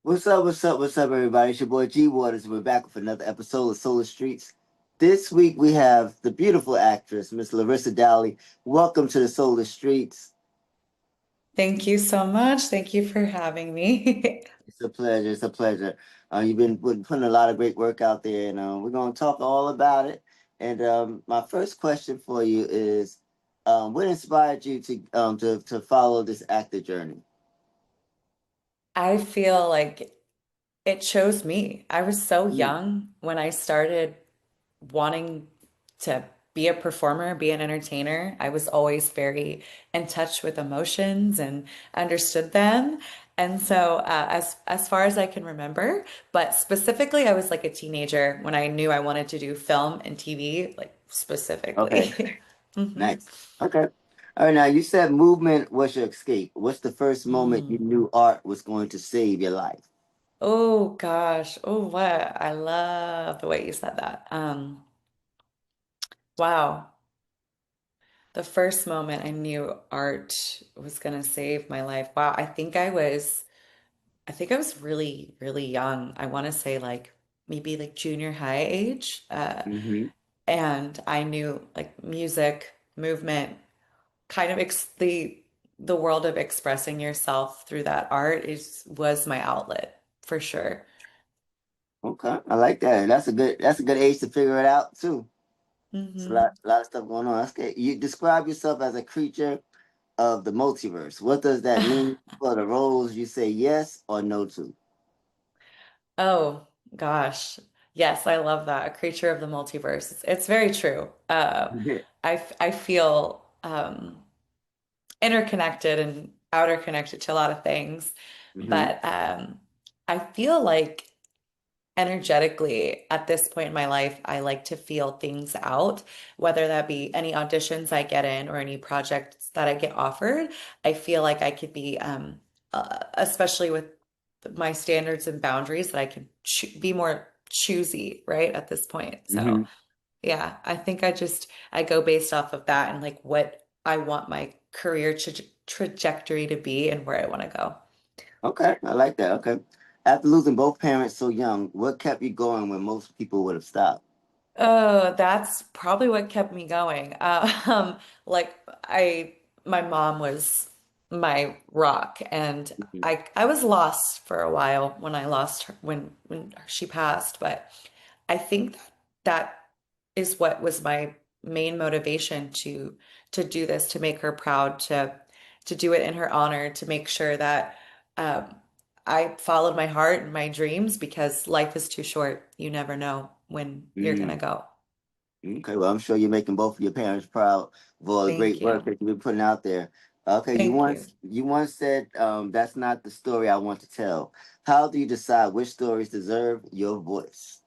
What's up? What's up? What's up, everybody? It's your boy G Waters. We're back with another episode of Solar Streets. This week we have the beautiful actress, Miss Larissa Dali. Welcome to the Solar Streets. Thank you so much. Thank you for having me. It's a pleasure. It's a pleasure. You've been putting a lot of great work out there, and we're going to talk all about it. And my first question for you is, what inspired you to follow this actor journey? I feel like it chose me. I was so Mm, young when I started wanting to be a performer, be an entertainer. I was always very in touch with emotions and understood them. And so, as far as I can remember, but specifically, I was like a teenager when I knew I wanted to do film and TV, like okay, specifically. hmm nice. Okay. All right, now you said movement was your escape. What's the first moment you knew art was going to save your life? Oh gosh. Oh what? I love the way you said that. Wow. The first moment I knew art was gonna save my life. Wow. I think I was really, really young. I want to say like maybe like junior high age. Mm-hmm. And I knew like music, movement, kind of ex the world of expressing yourself through that art is was my outlet for sure. Okay, I like that. That's a good age to figure it out too. It's a hmm lot of stuff going on. That's good. You describe yourself as a creature of the multiverse. What does that mean for the roles you say yes or no to? Oh gosh. Yes, I love that. A creature of the multiverse. It's very true. I feel interconnected and outer connected to a lot of things, Mm-hmm. but I feel like energetically at this point in my life, I like to feel things out, whether that be any auditions I get in or any projects that I get offered. I feel like I could be, especially with my standards and boundaries, that I can be more choosy, right, at this point. So, Mm-hmm. yeah, I think I go based off of that and like what I want my career trajectory to be and where I want to go. Okay, I like that. Okay. After losing both parents so young, what kept you going when most people would have stopped? Oh, that's probably what kept me going. Like my mom was my rock, and Mhm. I was lost for a while when I lost her when she passed. But I think that is what was my main motivation to do this, to make her proud, to do it in her honor, to make sure that um, I followed my heart and my dreams because life is too short. You never know when you're gonna Mm. go. Okay, well, I'm sure you're making both of your parents proud of all the great Thank work you. that you've been putting out there. Okay, you Thank you. once said that's not the story I want to tell. How do you decide which stories deserve your voice?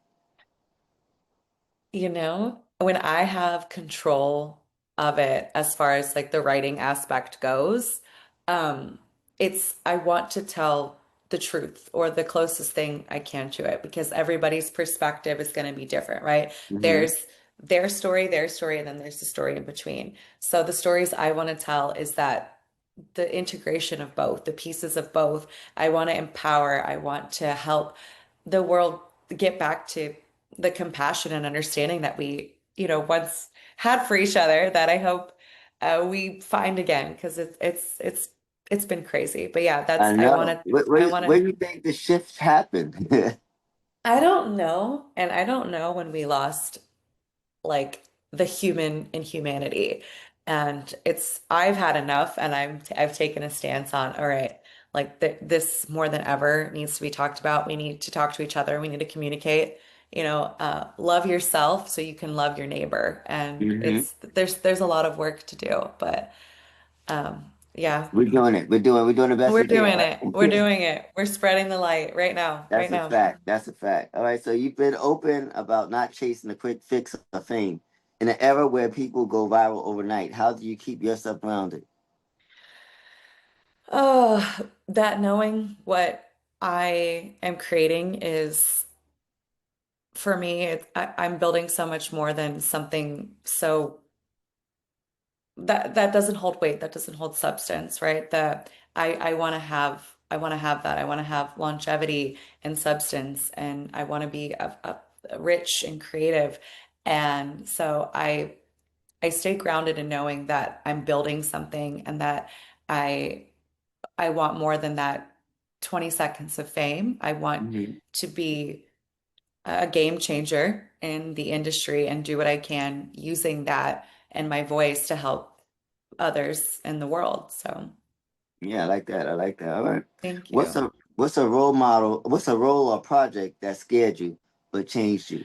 When I have control of it as far as like the writing aspect goes, um, I want to tell the truth or the closest thing I can to it because everybody's perspective is going to be different, right? Mm-hmm. There's their story, and then there's the story in between. So the stories I want to tell is that the integration of both, the pieces of both. I want to empower, I want to help the world get back to the compassion and understanding that we, once had for each other that I hope we find again because it's been crazy. But yeah, I know. I want Where to do you think the shift happened? I don't know, and I don't know when we lost like the human in humanity. And I've had enough and I've taken a stance on, all right, like this more than ever needs to be talked about. We need to talk to each other. We need to communicate, love yourself so you can love your neighbor. And Hmm. there's a lot of work to do, but yeah, We're doing it. We're doing the best we're we can, doing it. We're right? doing it. We're spreading the light right now, right That's a now. fact. That's a fact. All right. So you've been open about not chasing a quick fix of fame. In an era where people go viral overnight, how do you keep yourself grounded? Oh, that knowing what I am creating is for me, I'm building so much more than something so that doesn't hold weight, that doesn't hold substance, right? I want to have I want to have that. I want to have longevity and substance, and I want to be rich and creative. And so I stay grounded in knowing that I'm building something and that I I want more than that 20 seconds of fame. I want Hmm. to be a game changer in the industry and do what I can using that and my voice to help others in the world. So Yeah, I like that. I like that. All right. thank What's you. a what's a role model? What's a role or project that scared you but changed you?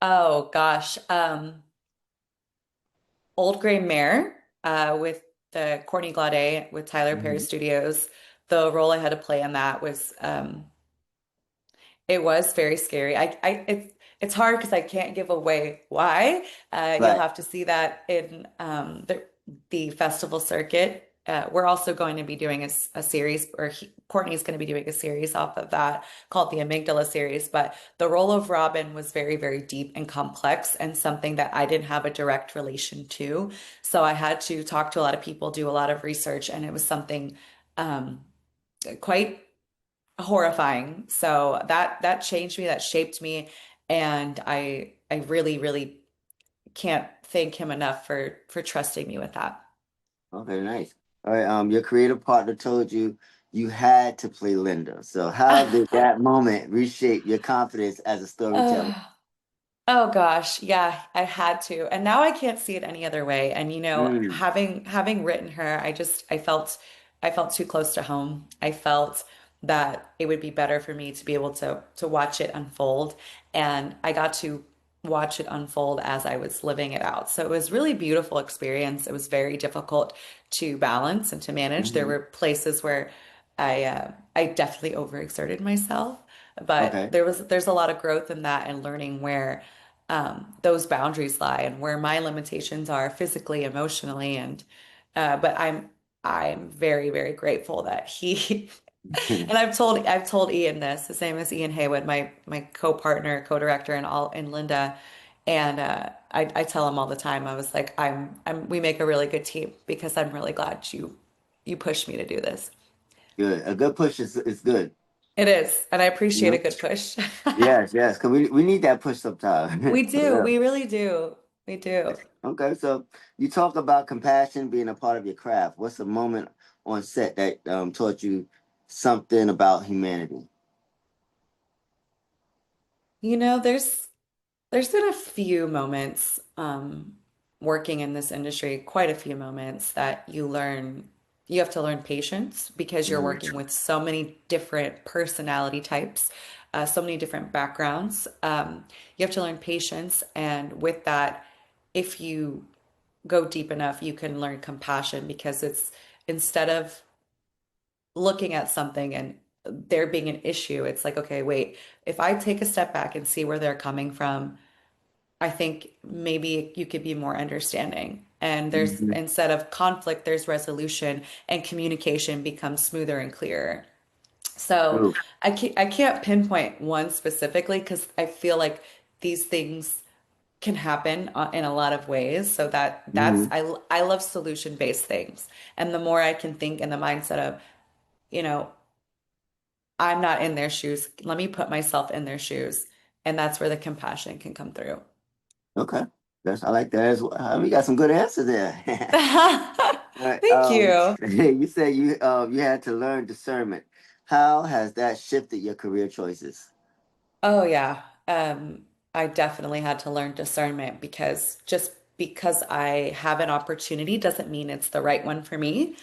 Oh gosh. Old Gray Mare with the Courtney Glade with Tyler Perry Hmm. Studios. The role I had to play in that was it was very scary. It's hard because I can't give away why. You'll Right. have to see that in the festival circuit. We're also going to be doing a series, or Courtney's going to be doing a series off of that called the Amygdala series. But the role of Robin was very, very deep and complex and something that I didn't have a direct relation to. So I had to talk to a lot of people, do a lot of research, and it was something um, quite horrifying. So that changed me, that shaped me, and I really, really can't thank him enough for trusting me with that. Okay, nice. All right. Your creative partner told you you had to play Linda. So how did that moment reshape your confidence as a storyteller? Oh, oh gosh, yeah, I had to. And now I can't see it any other way. And Mm, having written her, I felt too close to home. I felt that it would be better for me to be able to watch it unfold. And I got to watch it unfold as I was living it out. So it was really beautiful experience. It was very difficult to balance and to manage. There hmm. were places where I definitely overexerted myself, but Okay. there's a lot of growth in that and learning where those boundaries lie and where my limitations are physically, emotionally, and but I'm very, very grateful that he and I've told Ian this. His name is Ian Haywood, my co-partner, co-director, and all in Linda. And I tell him all the time. I was like, we make a really good team because I'm really glad you pushed me to do this. Good. A good push is good. It is, and I You appreciate a know? good push. Yes, yes. Because we need that push sometime. We For do. real. We really do. We do. Okay, so you talk about compassion being a part of your craft. What's a moment on set that taught you something about humanity? There's been a few moments working in this industry, quite a few moments that you have to learn patience because you're Hmm. working with so many different personality types, so many different backgrounds. You have to learn patience, and with that, if you go deep enough, you can learn compassion because it's instead of looking at something and there being an issue, it's like, okay, wait, if I take a step back and see where they're coming from, I think maybe you could be more understanding. And there's Hmm. instead of conflict, there's resolution and communication becomes smoother and clearer. So True. I can't pinpoint one specifically because I feel like these things can happen in a lot of ways. So Hmm. I love solution based things. And the more I can think in the mindset of, you know, I'm not in their shoes. Let me put myself in their shoes. And that's where the compassion can come through. Okay. I like that as well. We got some good answers there. Right. Thank you. You said you had to learn discernment. How has that shifted your career choices? Oh yeah. I definitely had to learn discernment because just because I have an opportunity doesn't mean it's the right one for me.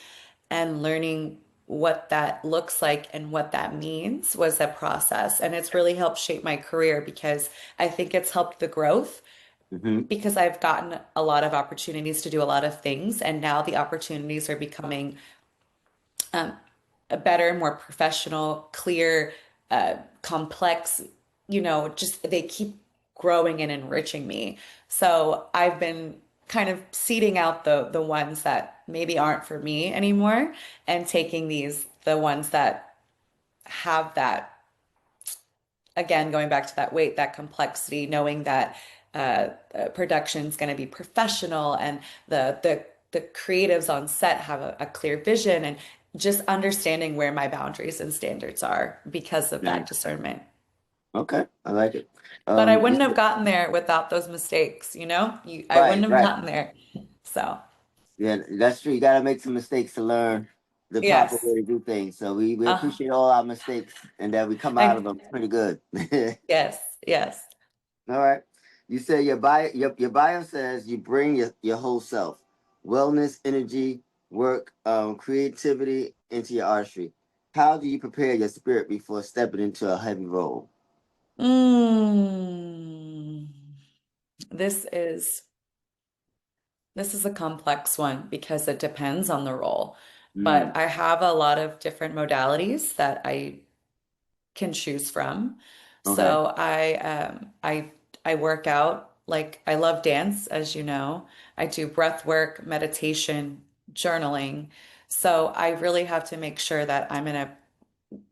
And learning what that looks like and what that means was a process. And it's really helped shape my career because I think it's helped the growth Hmm. because I've gotten a lot of opportunities to do a lot of things. And now the opportunities are becoming um, a better, more professional, clear, complex, just they keep growing and enriching me. So I've been kind of seeding out the ones that maybe aren't for me anymore and taking the ones that have that, again, going back to that weight, that complexity, knowing that production's going to be professional and the creatives on set have a clear vision, and just understanding where my boundaries and standards are because of that Nice. discernment. Okay, I like it. But I You wouldn't have said, gotten there without those mistakes, you know? I right, wouldn't have right. gotten there. So, Yeah, that's true. You got to make some mistakes to learn the proper yes. way to do things. So we Uh, appreciate all our mistakes and that we come out and of them pretty good. yes, yes. All right. You say your bio says you bring your whole self, wellness, energy, work, creativity into your artistry. How do you prepare your spirit before stepping into a heavy role? Mm. This is this is a complex one because it depends on the role. But Mm, I have a lot of different modalities that I can choose from. okay. So I work out, like I love dance, as you know. I do breath work, meditation, journaling. So I really have to make sure that I'm in a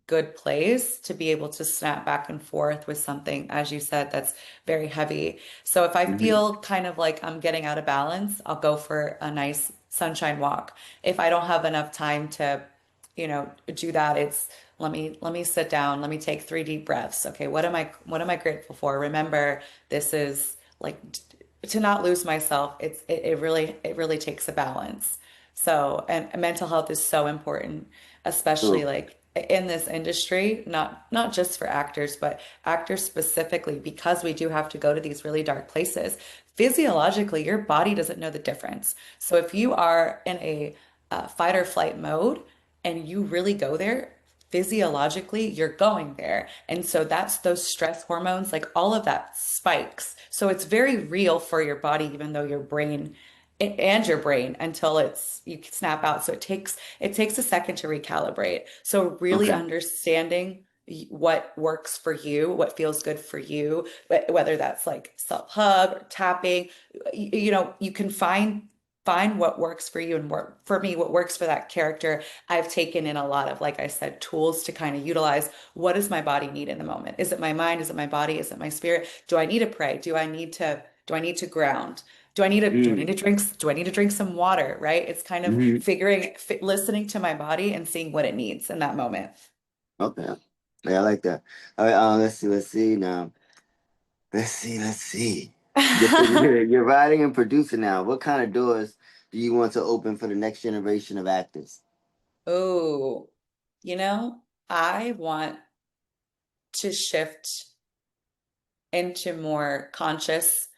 good place to be able to snap back and forth with something, as you said, that's very heavy. So if I Hmm. feel kind of like I'm getting out of balance, I'll go for a nice sunshine walk. If I don't have enough time to, do that, it's let me sit down, let me take 3 deep breaths. Okay, what am I grateful for? Remember, this is like to not lose myself. It really takes a balance. So, and mental health is so important, especially True. like in this industry, not just for actors, but actors specifically, because we do have to go to these really dark places. Physiologically, your body doesn't know the difference. So if you are in a fight or flight mode and you really go there, physiologically, you're going there. And so that's those stress hormones, like all of that spikes. So it's very real for your body, even though your brain and your brain until it's you can snap out. So it takes a second to recalibrate. So really Okay. understanding what works for you, what feels good for you, whether that's like self-hug or tapping, you can find what works for you and work for me, what works for that character. I've taken in a lot of, like I said, tools to kind of utilize what does my body need in the moment? Is it my mind? Is it my body? Is it my spirit? Do I need to pray? Do I need to ground? Mm, Do I need to drink some water, right? It's kind of hmm. listening to my body and seeing what it needs in that moment. Okay. Yeah, I like that. All right. Let's see now. Let's see. You're writing and producing now. What kind of doors do you want to open for the next generation of actors? Oh, I want to shift into more conscious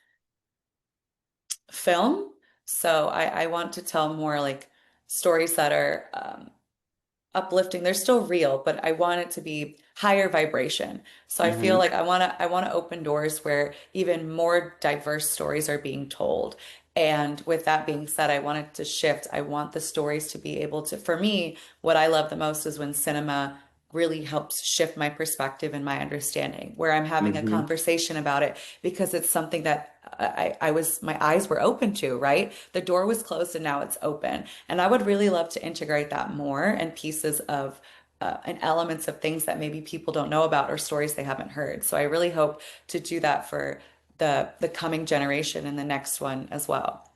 film. So I want to tell more like stories that are uplifting. They're still real, but I want it to be higher vibration. So I feel Mm-hmm. like I want to open doors where even more diverse stories are being told. And with that being said, I want it to shift. I want the stories to be able to, for me, what I love the most is when cinema really helps shift my perspective and my understanding, where I'm having a Mm-hmm. conversation about it because it's something that my eyes were open to, right? The door was closed and now it's open. And I would really love to integrate that more and pieces of and elements of things that maybe people don't know about or stories they haven't heard. So I really hope to do that for the coming generation and the next one as well.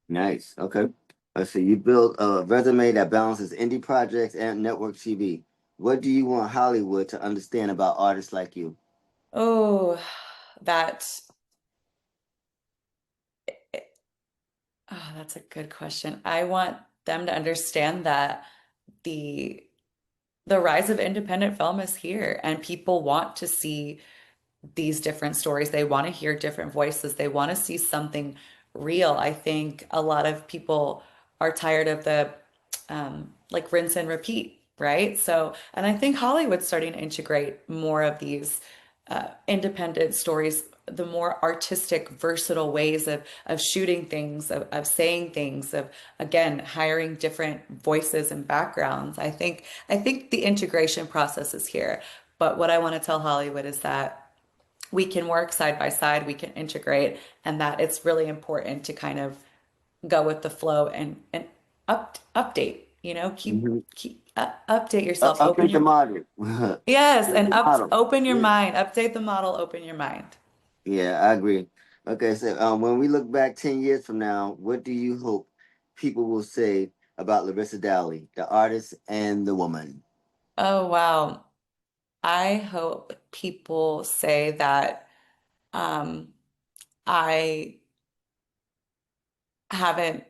Nice. Okay. Let's see. You built a resume that balances indie projects and network TV. What do you want Hollywood to understand about artists like you? Oh, that that's a good question. I want them to understand that the the rise of independent film is here and people want to see these different stories. They want to hear different voices. They want to see something real. I think a lot of people are tired of the like rinse and repeat, right? So, and I think Hollywood's starting to integrate more of these independent stories, the more artistic, versatile ways of shooting things, of saying things, of again hiring different voices and backgrounds. I think the integration process is here. But what I want to tell Hollywood is that we can work side by side, we can integrate, and that it's really important to kind of go with the flow and update, keep Mm-hmm. update yourself, open Update the your model. yes, Update and the model. open your Yeah. mind, update the model, open your mind. Yeah, I agree. Okay, so when we look back 10 years from now, what do you hope people will say about Larissa Dali, the artist and the woman? Oh, wow. I hope people say that um, I haven't,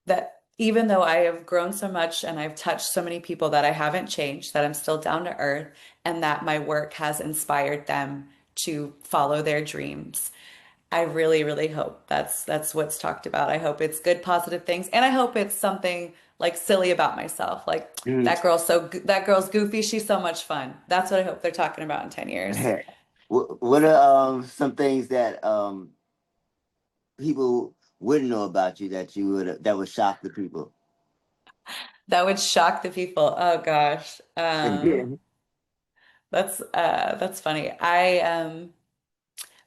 that even though I have grown so much and I've touched so many people, that I haven't changed, that I'm still down to earth, and that my work has inspired them to follow their dreams. I really, really hope that's what's talked about. I hope it's good, positive things, and I hope it's something like silly about myself. Like Mhm. that girl's goofy. She's so much fun. That's what I hope they're talking about in 10 years. What So are some things that people wouldn't know about you that you would that would shock the people? that would shock the people. Oh gosh. Yeah. That's funny.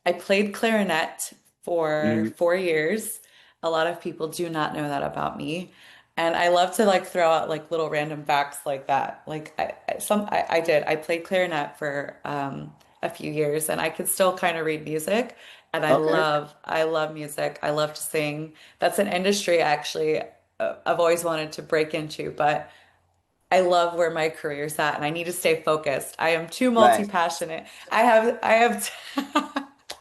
I played clarinet for Mhm. 4 years. A lot of people do not know that about me. And I love to like throw out like little random facts like that. Like I did. I played clarinet for a few years and I could still kind of read music. And Okay. I love music. I love to sing. That's an industry actually I've always wanted to break into, but I love where my career's at and I need to stay focused. I am too Right. multi-passionate. I have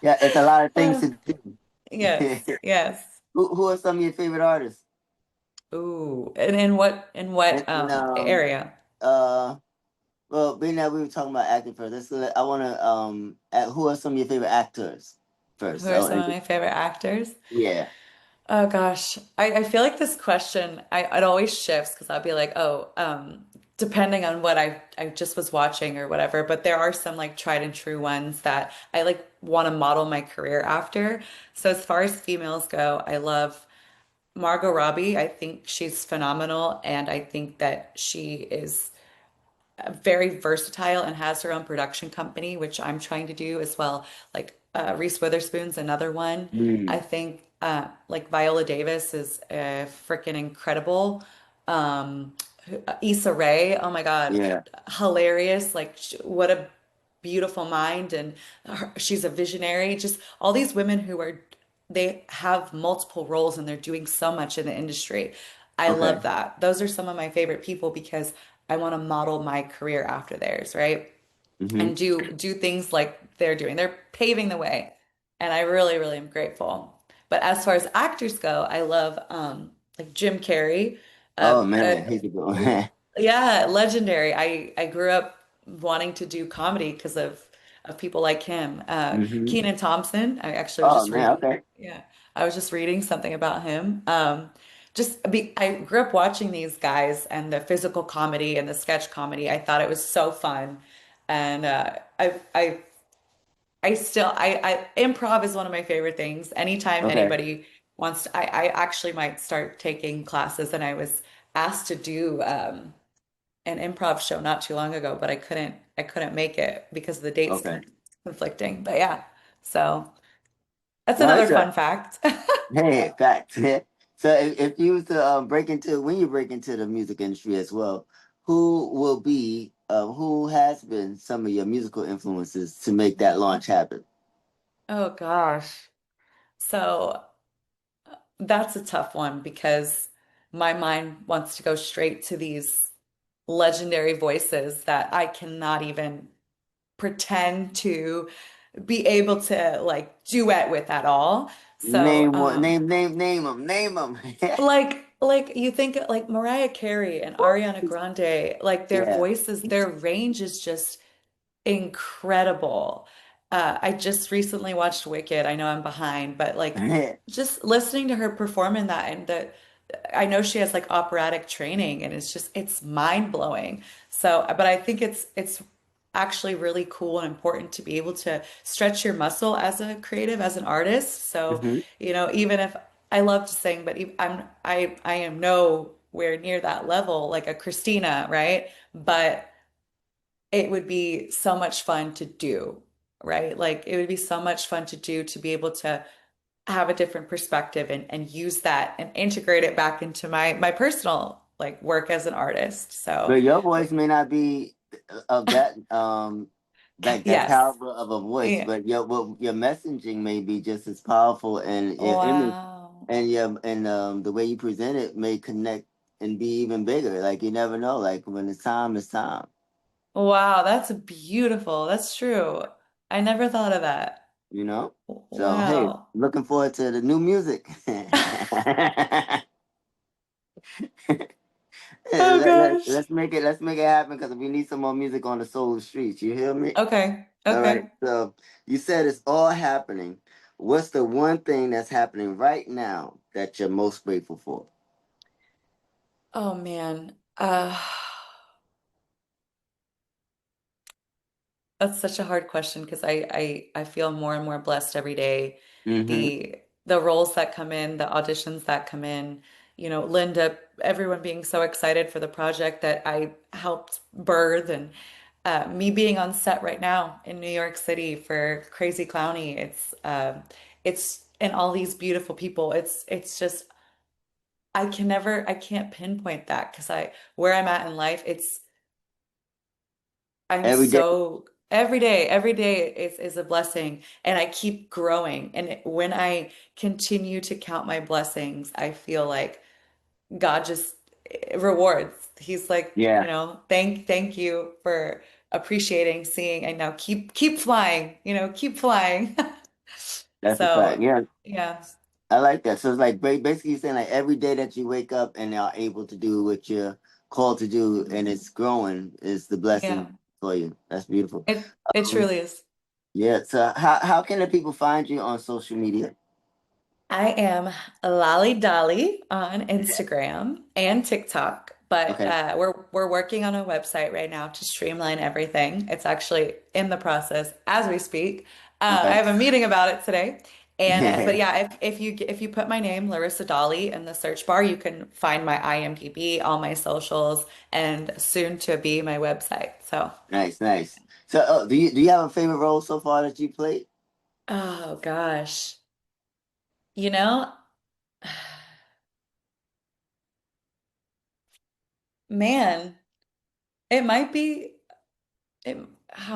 Yeah, it's a lot of things to do. Yes, yes. Who are some of your favorite artists? Ooh, and in what And area? uh well, being that we were talking about acting first, I wanna who are some of your favorite actors Who first? are Oh, some and of my favorite actors? yeah. Oh gosh, I feel like this question it always shifts because I'll be like, oh, depending on what I just was watching or whatever. But there are some like tried and true ones that I like want to model my career after. So as far as females go, I love Margot Robbie. I think she's phenomenal, and I think that she is very versatile and has her own production company, which I'm trying to do as well. Like Reese Witherspoon's another one. I Mm, think like Viola Davis is freaking incredible. Um, Issa Rae, oh my God, yeah. hilarious. Like what a beautiful mind, and she's a visionary. Just all these women who are they have multiple roles and they're doing so much in the industry. I love Okay. that. Those are some of my favorite people because I want to model my career after theirs, right? Mm-hmm. And do things like they're doing. They're paving the way. And I really, really am grateful. But as far as actors go, I love like Jim Carrey. Oh Uh, man, he's a good one. yeah, legendary. I grew up wanting to do comedy because of people like him. Hmm. Kenan Thompson. I actually was Oh just man, reading. okay. Yeah, I was just reading something about him. I grew up watching these guys and the physical comedy and the sketch comedy. I thought it was so fun, and improv is one of my favorite things. Anytime Okay. anybody wants to, I actually might start taking classes, and I was asked to do an improv show not too long ago, but I couldn't make it because of the dates Okay. conflicting. But yeah, so that's No, another it's a fun fact. hey, fact. So if you was to break into when you break into the music industry as well, who has been some of your musical influences to make that launch happen? Oh gosh. So that's a tough one because my mind wants to go straight to these legendary voices that I cannot even pretend to be able to like duet with at all. So, Name one, name them. like you think like Mariah Carey and Ariana Grande, like their Yeah. voices, their range is just incredible. I just recently watched Wicked. I know I'm behind, but like just listening to her perform in that and the I know she has like operatic training and it's mind blowing. So, but I think it's actually really cool and important to be able to stretch your muscle as a creative, as an artist. So, Hmm. even if I love to sing, but I am nowhere near that level like a Christina, right? But it would be so much fun to do, right? Like it would be so much fun to do to be able to have a different perspective and use that and integrate it back into my personal like work as an artist. So But your voice may not be of that like that yes. caliber of a voice, Yeah. but your messaging may be just as powerful and your image Wow. and yeah, and the way you present it may connect and be even bigger. Like you never know. Like when it's time, it's time. Wow, that's beautiful. That's true. I never thought of that. You know. So hey, Wow. looking forward to the new music. Oh gosh. Let's make it happen because we need some more music on the soul streets. You hear me? Okay. All right. Okay. So you said it's all happening. What's the one thing that's happening right now that you're most grateful for? Oh man. That's such a hard question because I feel more and more blessed every day. Mm-hmm. The roles that come in, the auditions that come in, Linda, everyone being so excited for the project that I helped birth, and me being on set right now in New York City for Crazy Clowny. It's and all these beautiful people. It's just I can't pinpoint that because where I'm at in life, I'm Every day. so every day is a blessing, and I keep growing. And when I continue to count my blessings, I feel like God just rewards. He's like, Yeah, thank you for appreciating, seeing, and now keep flying, keep flying. that's a fact. So, Yeah, yeah. I like that. So it's like basically you're saying like every day that you wake up and are able to do what you're called to do and it's growing is the Yeah. blessing for you. That's beautiful. It Um, truly is. yeah. So how can the people find you on social media? I am Lolly Dolly on Instagram and TikTok, but Okay. we're working on a website right now to streamline everything. It's actually in the process as we speak. I Okay. have a meeting about it today, and but yeah, if you put my name Larissa Dali in the search bar, you can find my IMDb, all my socials, and soon to be my website. So, Nice, nice. So do you have a favorite role so far that you played? oh gosh, you know, man, it might be. It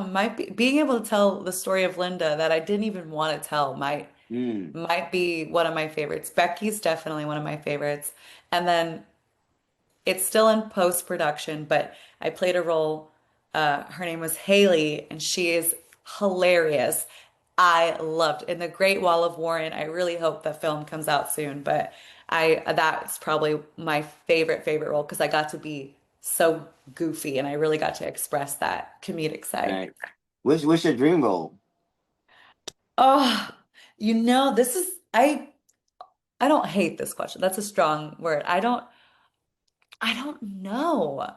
might be being able to tell the story of Linda that I didn't even want to tell Mm, might be one of my favorites. Becky's definitely one of my favorites. And then it's still in post-production, but I played a role. Her name was Haley, and she is hilarious. I loved in The Great Wall of Warren. I really hope the film comes out soon, but that's probably my favorite role because I got to be so goofy and I really got to express that comedic side. nice. What's your dream role? Oh, this is I don't hate this question. That's a strong word. I don't know.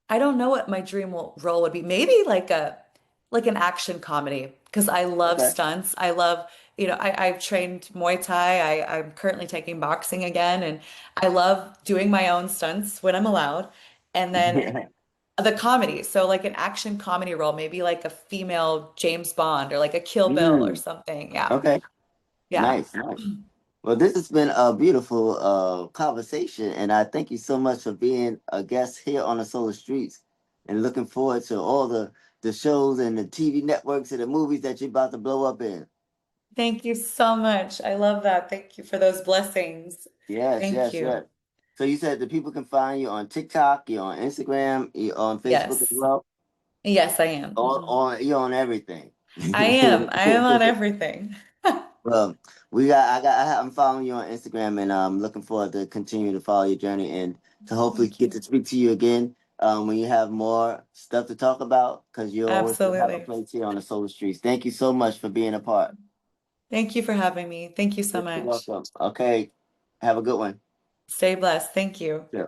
I don't know what my role would be. Maybe like an action comedy because I love Okay. stunts. I love, I've trained Muay Thai. I'm currently taking boxing again, and I love doing my own stunts when I'm allowed. And then the comedy. So like an action comedy role, maybe like a female James Bond or like a Kill Bill or Mm, something. Yeah. okay. Yeah. Nice, nice. Well, this has been a beautiful conversation, and I thank you so much for being a guest here on the Solar Streets, and looking forward to all the shows and the TV networks and the movies that you're about to blow up in. Thank you so much. I love that. Thank you for those blessings. Yes, Thank yes, you. yes. So you said the people can find you on TikTok, you're on Instagram, you're on Facebook as Yes. well, Yes, I am. Mhm. you're on everything. I am. I am on everything. Well, I'm following you on Instagram, and I'm looking forward to continue to follow your journey and to hopefully Thank get you. to speak to you again when you have more stuff to talk about, because you always have a Absolutely. place here on the Solar Streets. Thank you so much for being a part. Thank you for having me. Thank you so You're much. welcome. Okay, have a good one. Stay blessed. Thank you. Yeah.